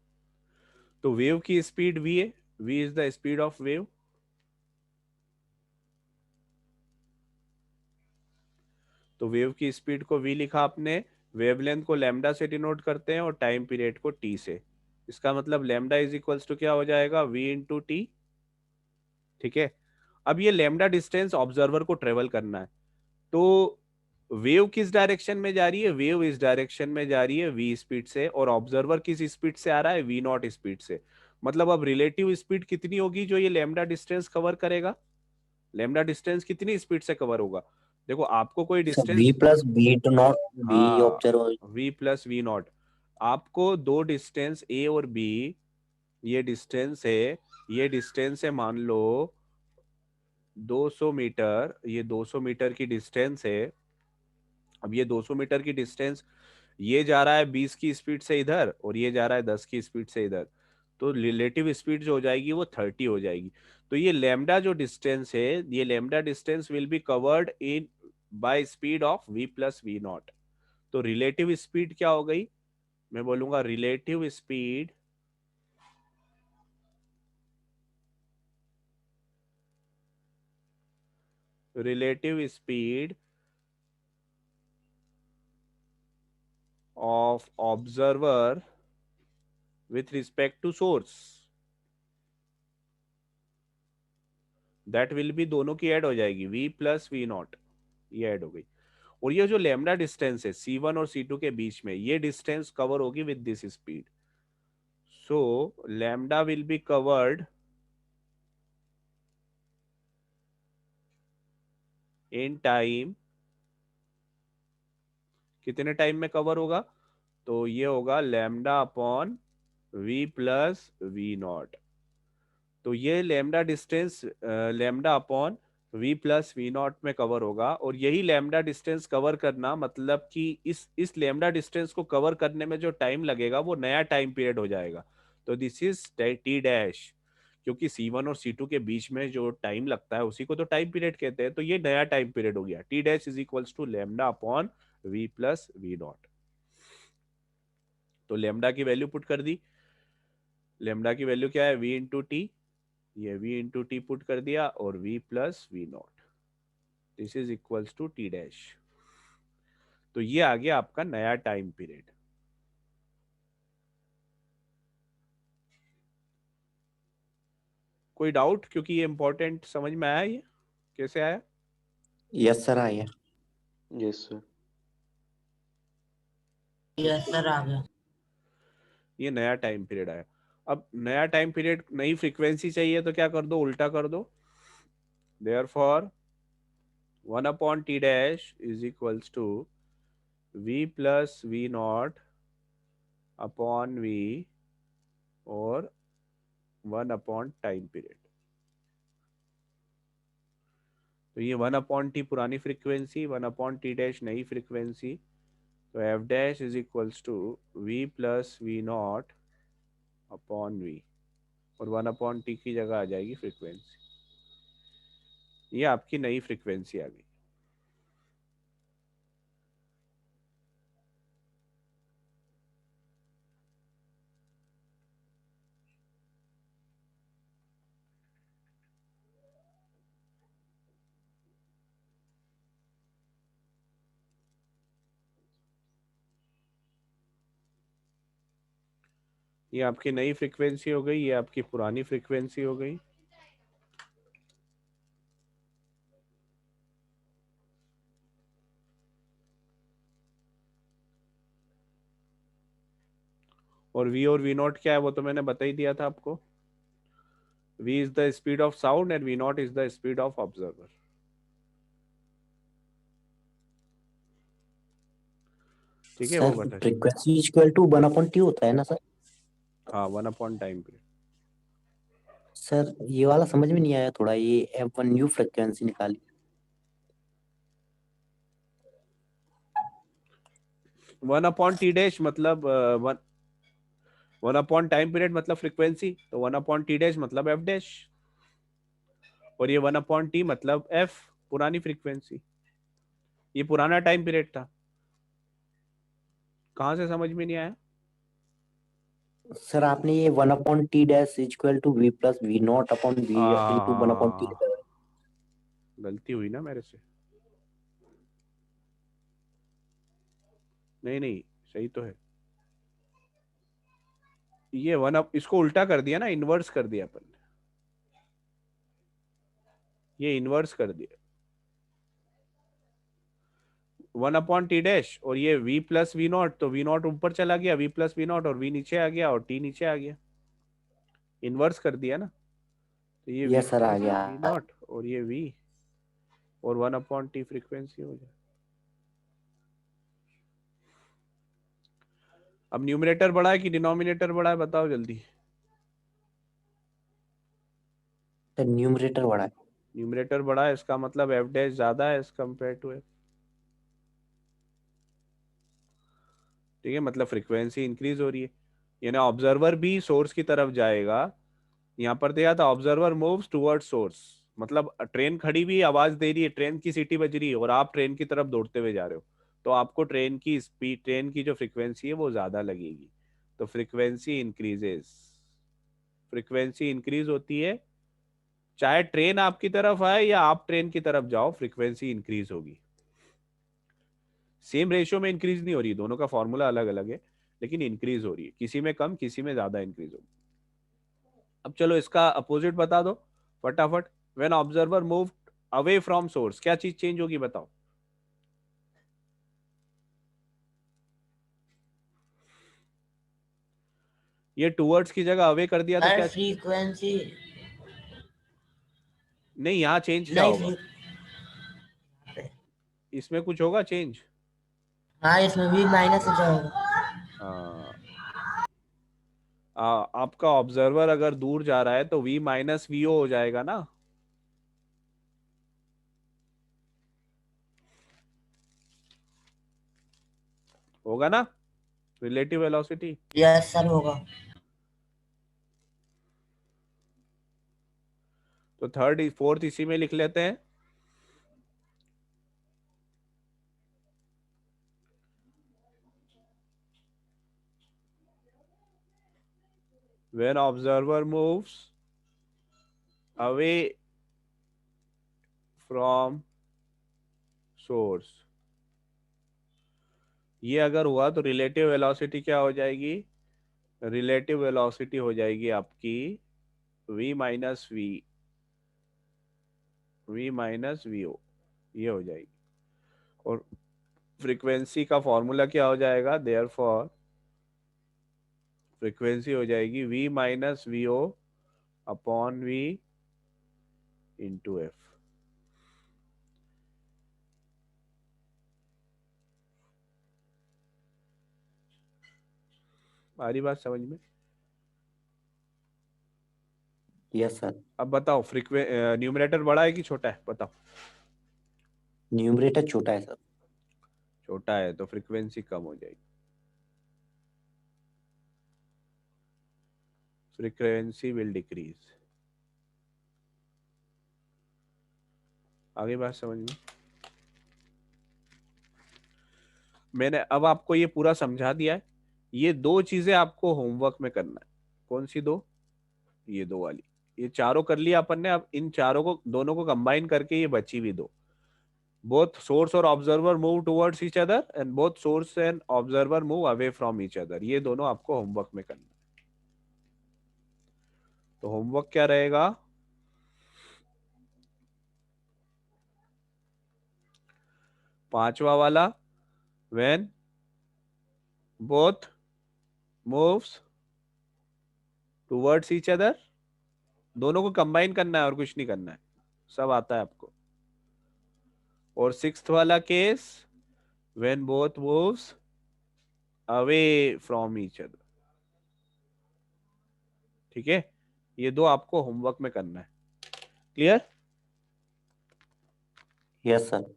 Speaker 1: तो वेव की स्पीड v है, v is the speed of wave, तो वेव की स्पीड को v लिखा आपने, वेवलेंथ को लैम्डा से डिनोट करते हैं और टाइम पीरियड को t से। इसका मतलब लैम्डा इज इक्वल्स टू क्या हो जाएगा, v इंटू टी। ठीक है, अब ये लैम्डा डिस्टेंस ऑब्जर्वर को ट्रेवल करना है, तो वेव किस डायरेक्शन में जा रही है, वेव इस डायरेक्शन में जा रही है v स्पीड से, और ऑब्जर्वर किस स्पीड से आ रहा है, v नॉट स्पीड से। मतलब अब रिलेटिव स्पीड कितनी होगी जो ये लैम्डा डिस्टेंस कवर करेगा, लैम्डा डिस्टेंस कितनी स्पीड से कवर होगा। देखो आपको कोई
Speaker 3: sir v
Speaker 1: distance,
Speaker 3: plus v two naught v
Speaker 1: हाँ,
Speaker 3: observer.
Speaker 1: v plus V naught, आपको दो डिस्टेंस a और b, ये डिस्टेंस है, ये डिस्टेंस है मान लो 200 मीटर, ये 200 मीटर की डिस्टेंस है। अब ये 200 मीटर की डिस्टेंस, ये जा रहा है 20 की स्पीड से इधर और ये जा रहा है 10 की स्पीड से इधर, तो रिलेटिव स्पीड जो हो जाएगी वो 30 हो जाएगी। तो ये लैम्डा जो डिस्टेंस है, ये lambda distance will be covered in by speed of v plus V naught. तो रिलेटिव स्पीड क्या हो गई, मैं बोलूंगा relative speed relative speed of observer with respect to source, that will be, दोनों की ऐड हो जाएगी, v प्लस वी नॉट, ये ऐड हो गई। और ये जो लैम्डा डिस्टेंस है C1 और C2 के बीच में, ये डिस्टेंस कवर होगी with this speed, so lambda will be covered in time, कितने टाइम में कवर होगा, तो ये होगा lambda upon v plus V naught. तो ये lambda distance lambda upon v plus V naught में कवर होगा, और यही लैम्डा डिस्टेंस कवर करना मतलब कि इस लैम्डा डिस्टेंस को कवर करने में जो टाइम लगेगा वो नया टाइम पीरियड हो जाएगा। तो दिस इज टी डैश, क्योंकि C1 और C2 के बीच में जो टाइम लगता है उसी को तो टाइम पीरियड कहते हैं, तो ये नया टाइम पीरियड हो गया, T dash is equals to lambda upon v plus V naught. तो लैम्डा की वैल्यू पुट कर दी, लैम्डा की वैल्यू क्या है, v इंटू टी, ये v इंटू टी पुट कर दिया और v plus V naught, this is equals to T dash. तो ये आ गया आपका नया टाइम पीरियड। कोई डाउट, क्योंकि ये इंपॉर्टेंट, समझ में आया ये कैसे आया।
Speaker 3: यस सर आइए।
Speaker 4: Yes sir.
Speaker 2: यस सर आ गया।
Speaker 1: ये नया टाइम पीरियड आया। अब नया टाइम पीरियड, नई फ्रीक्वेंसी चाहिए तो क्या कर दो, उल्टा कर दो, therefore 1 upon T dash is equals to v plus V naught upon v और 1 अपॉन टाइम पीरियड। तो ये 1 अपॉन टी पुरानी फ्रीक्वेंसी, 1 अपॉन टी डैश नई फ्रीक्वेंसी, तो F dash is equals to v plus V naught upon v, और 1 upon T की जगह आ जाएगी फ्रीक्वेंसी। ये आपकी नई फ्रीक्वेंसी आ गई। ये आपकी नई फ्रीक्वेंसी हो गई, ये आपकी पुरानी फ्रीक्वेंसी हो गई। और v और v नॉट क्या है वो तो मैंने बता ही दिया था आपको, v is the speed of sound and v not is the speed of observer. ठीक है, वो
Speaker 3: सर
Speaker 1: बता।
Speaker 3: फ्रीक्वेंसी इक्वल टू 1/t होता है ना सर।
Speaker 1: हाँ, 1 अपॉन टाइम पीरियड।
Speaker 3: सर ये वाला समझ में नहीं आया थोड़ा, ये F1 न्यू फ्रीक्वेंसी निकाली।
Speaker 1: वन अपॉन टी डैश मतलब one, one upon time period मतलब फ्रीक्वेंसी, तो वन अपॉन टी डैश मतलब एफ डैश, और ये वन अपॉन टी मतलब एफ, पुरानी फ्रीक्वेंसी, ये पुराना टाइम पीरियड था। कहाँ से समझ में नहीं आया?
Speaker 3: सर आपने ये 1/t dash equal to v plus V naught upon V into 1/t।
Speaker 1: गलती हुई ना मेरे से। नहीं नहीं, सही तो है। ये वन अप, इसको उल्टा कर दिया ना, इनवर्स कर दिया अपन ने, ये इनवर्स कर दिया। वन अपॉन टी डैश और ये v प्लस वी नॉट, तो वी नॉट ऊपर चला गया, v प्लस वी नॉट, और v नीचे आ गया और t नीचे आ गया, इनवर्स कर दिया ना। तो ये v
Speaker 3: यस सर आ
Speaker 1: प्लस
Speaker 3: गया।
Speaker 1: वी नॉट और ये v, और वन अपॉन टी फ्रीक्वेंसी हो जाए। अब न्यूमरेटर बड़ा है कि डिनोमिनेटर बड़ा है, बताओ जल्दी।
Speaker 3: सर न्यूमरेटर बड़ा है।
Speaker 1: न्यूमरेटर बड़ा है, इसका मतलब एफ डैश ज्यादा है एज कम्पेयर टू एफ। ठीक है, मतलब फ्रीक्वेंसी इंक्रीज हो रही है, यानी ऑब्जर्वर भी सोर्स की तरफ जाएगा। यहाँ पर दिया था ऑब्जर्वर मूव्स टुवर्ड सोर्स, मतलब ट्रेन खड़ी हुई आवाज दे रही है, ट्रेन की सीटी बज रही है और आप ट्रेन की तरफ दौड़ते हुए जा रहे हो, तो आपको ट्रेन की स्पीड, ट्रेन की जो फ्रीक्वेंसी है वो ज्यादा लगेगी, तो फ्रीक्वेंसी इंक्रीजेस। फ्रीक्वेंसी इंक्रीज होती है, चाहे ट्रेन आपकी तरफ आए या आप ट्रेन की तरफ जाओ, फ्रीक्वेंसी इंक्रीज होगी। सेम रेशियो में इंक्रीज नहीं हो रही, दोनों का फॉर्मूला अलग अलग है, लेकिन इंक्रीज हो रही है, किसी में कम किसी में ज्यादा इंक्रीज होगी। अब चलो इसका अपोजिट बता दो फटाफट। When observer move away from source, क्या चीज चेंज होगी बताओ? ये टूवर्ड्स की जगह अवे कर दिया तो
Speaker 2: सर
Speaker 1: क्या?
Speaker 2: फ्रीक्वेंसी
Speaker 1: नहीं, यहाँ चेंज क्या
Speaker 2: नहीं
Speaker 1: होगा? इसमें कुछ होगा चेंज?
Speaker 2: हाँ इसमें भी माइनस हो जाएगा।
Speaker 1: आपका ऑब्जर्वर अगर दूर जा रहा है तो v माइनस वीओ हो जाएगा ना। होगा ना, रिलेटिव वेलोसिटी।
Speaker 2: यस सर होगा।
Speaker 1: तो थर्ड फोर्थ इसी में लिख लेते हैं। when observer moves away from source, ये अगर हुआ तो रिलेटिव वेलोसिटी क्या हो जाएगी? रिलेटिव वेलोसिटी हो जाएगी आपकी v माइनस वी ओ, ये हो जाएगी। और फ्रीक्वेंसी का फॉर्मूला क्या हो जाएगा? देयर फॉर फ्रीक्वेंसी हो जाएगी v minus V O upon v into F. आ रही बात समझ में?
Speaker 3: Yes sir.
Speaker 1: अब बताओ न्यूमरेटर बड़ा है कि छोटा है, बताओ।
Speaker 3: न्यूमरेटर छोटा है सर।
Speaker 1: छोटा है तो फ्रीक्वेंसी कम हो जाएगी, फ्रीक्वेंसी विल डिक्रीज। आगे बात समझ में? मैंने अब आपको ये पूरा समझा दिया है। ये दो चीजें आपको होमवर्क में करना है। कौन सी दो? ये दो वाली, ये चारों कर लिया अपन ने, अब इन चारों को, दोनों को कंबाइन करके ये बची हुई दो, बोथ सोर्स और observer move towards each other and both source and observer move away from each other, ये दोनों आपको होमवर्क में करना है। तो होमवर्क क्या रहेगा? पांचवा वाला, when both moves towards each other, दोनों को कंबाइन करना है और कुछ नहीं करना है, सब आता है आपको। और सिक्स्थ वाला case, when both moves away from each other. ठीक है, ये दो आपको होमवर्क में करना है। क्लियर?
Speaker 3: Yes sir.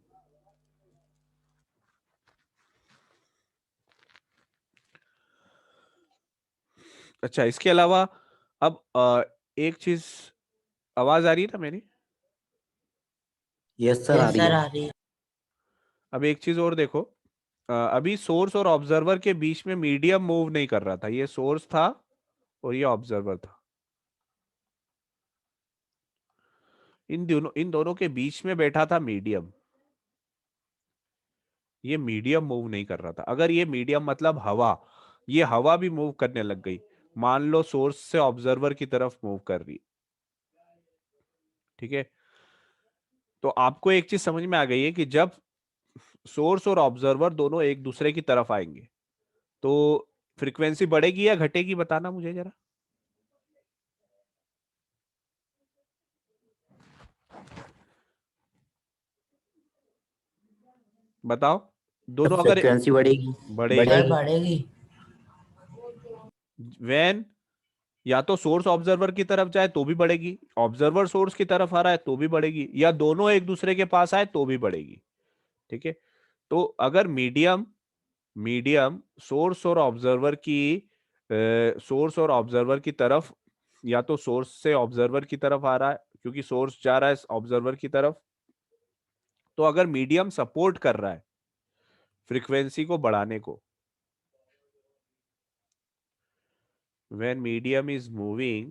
Speaker 1: अच्छा, इसके अलावा अब एक चीज, आवाज आ रही है ना मेरी?
Speaker 3: यस सर, आ
Speaker 2: यस
Speaker 3: रही
Speaker 2: सर,
Speaker 3: है।
Speaker 2: आ रही है।
Speaker 1: अब एक चीज और देखो, अभी सोर्स और ऑब्जर्वर के बीच में मीडियम मूव नहीं कर रहा था, ये सोर्स था और ये ऑब्जर्वर था। इन दोनों के बीच में बैठा था मीडियम। ये मीडियम मूव नहीं कर रहा था। अगर ये मीडियम मतलब हवा, ये हवा भी मूव करने लग गई, मान लो सोर्स से ऑब्जर्वर की तरफ मूव कर रही, ठीक है, तो आपको एक चीज समझ में आ गई है कि जब सोर्स और ऑब्जर्वर दोनों एक दूसरे की तरफ आएंगे तो फ्रीक्वेंसी बढ़ेगी या घटेगी, बताना मुझे जरा। बताओ,
Speaker 3: तब
Speaker 1: दोनों अगर
Speaker 3: फ्रिक्वेंसी बढ़ेगी।
Speaker 1: बढ़ेगी।
Speaker 2: सर
Speaker 3: बढ़ेगी।
Speaker 2: बढ़ेगी।
Speaker 1: वैन या तो सोर्स ऑब्जर्वर की तरफ जाए तो भी बढ़ेगी, ऑब्जर्वर सोर्स की तरफ आ रहा है तो भी बढ़ेगी, या दोनों एक दूसरे के पास आए तो भी बढ़ेगी, ठीक है। तो अगर मीडियम मीडियम सोर्स और ऑब्जर्वर की तरफ, या तो सोर्स से ऑब्जर्वर की तरफ आ रहा है क्योंकि सोर्स जा रहा है ऑब्जर्वर की तरफ, तो अगर मीडियम सपोर्ट कर रहा है फ्रीक्वेंसी को बढ़ाने को, when medium is moving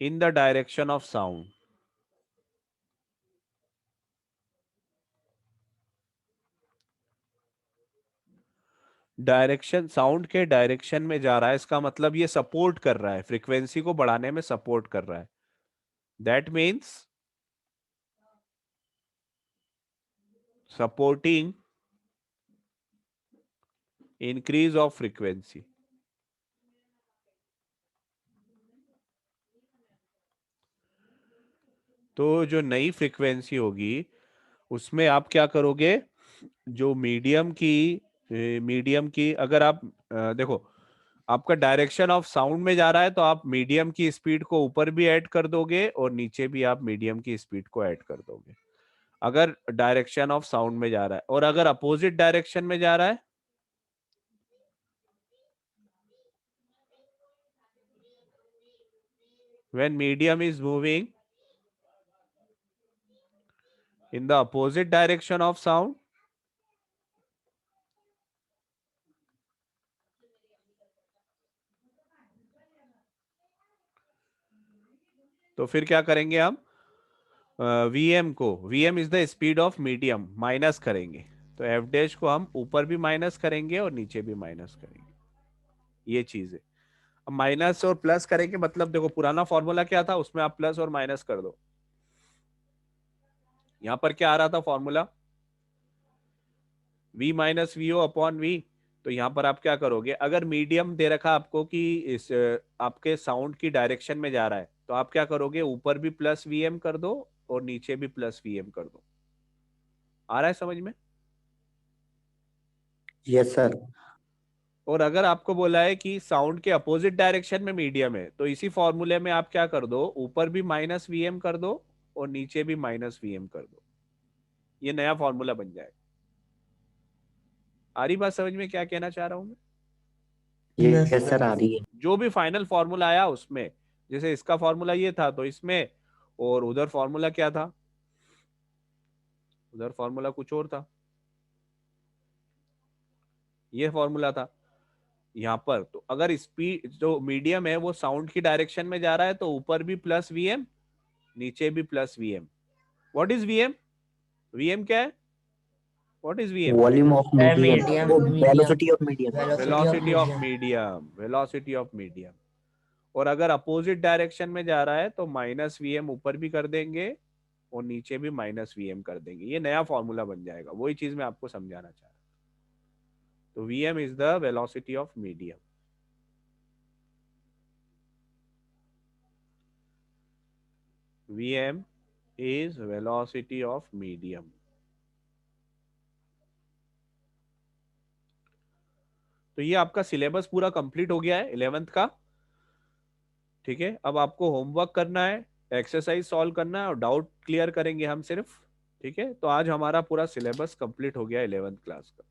Speaker 1: in the direction of sound, direction sound के डायरेक्शन में जा रहा है, इसका मतलब ये सपोर्ट कर रहा है, फ्रीक्वेंसी को बढ़ाने में सपोर्ट कर रहा है। That means supporting increase of frequency. तो जो नई फ्रीक्वेंसी होगी उसमें आप क्या करोगे, जो मीडियम की अगर आप देखो, आपका डायरेक्शन ऑफ साउंड में जा रहा है तो आप मीडियम की स्पीड को ऊपर भी ऐड कर दोगे और नीचे भी आप मीडियम की स्पीड को ऐड कर दोगे, अगर डायरेक्शन ऑफ साउंड में जा रहा है। और अगर अपोजिट डायरेक्शन में जा रहा है, when medium is moving in the opposite direction of sound, तो फिर क्या करेंगे हम, VM is the speed of medium, minus करेंगे, तो एफ डैश को हम ऊपर भी माइनस करेंगे और नीचे भी माइनस करेंगे, ये चीज है। अब माइनस और प्लस करेंगे, मतलब देखो पुराना फॉर्मूला क्या था, उसमें आप प्लस और माइनस कर दो। यहां पर क्या आ रहा था formula, v minus V O upon V. तो यहां पर आप क्या करोगे, अगर मीडियम दे रखा आपको कि इस आपके साउंड की डायरेक्शन में जा रहा है, तो आप क्या करोगे, ऊपर भी प्लस वीएम कर दो और नीचे भी प्लस वीएम कर दो। आ रहा है समझ में?
Speaker 3: Yes sir.
Speaker 1: और अगर आपको बोला है कि साउंड के अपोजिट डायरेक्शन में मीडियम है, तो इसी फॉर्मूले में आप क्या कर दो, ऊपर भी माइनस वीएम कर दो और नीचे भी माइनस वीएम कर दो, ये नया फॉर्मूला बन जाएगा। आ रही बात समझ में क्या कहना चाह रहा हूं मैं?
Speaker 2: Yes
Speaker 3: yes
Speaker 2: sir.
Speaker 3: सर, आ रही है।
Speaker 1: जो भी फाइनल फॉर्मूला आया उसमें, जैसे इसका फॉर्मूला ये था तो इसमें, और उधर फॉर्मूला क्या था, उधर फॉर्मूला कुछ और था, ये फॉर्मूला था यहां पर। तो अगर स्पीड जो मीडियम है वो साउंड की डायरेक्शन में जा रहा है तो ऊपर भी प्लस वीएम, नीचे भी plus VM. What is VM? VM क्या है? What is VM?
Speaker 3: Volume of
Speaker 2: sir
Speaker 3: medium,
Speaker 2: medium
Speaker 3: वो
Speaker 2: medium
Speaker 3: velocity of medium.
Speaker 2: Velocity of
Speaker 1: velocity of
Speaker 2: medium.
Speaker 1: Medium, velocity of medium. और अगर अपोजिट डायरेक्शन में जा रहा है तो माइनस वीएम ऊपर भी कर देंगे और नीचे भी माइनस वीएम कर देंगे, ये नया फॉर्मूला बन जाएगा। वही चीज मैं आपको समझाना चाह रहा हूं। तो VM is the velocity of medium. Vm is velocity of medium। तो ये आपका सिलेबस पूरा कंप्लीट हो गया है 11th का, ठीक है। अब आपको होमवर्क करना है, एक्सरसाइज सॉल्व करना है और डाउट क्लियर करेंगे हम सिर्फ, ठीक है, तो आज हमारा पूरा सिलेबस कंप्लीट हो गया 11th क्लास का।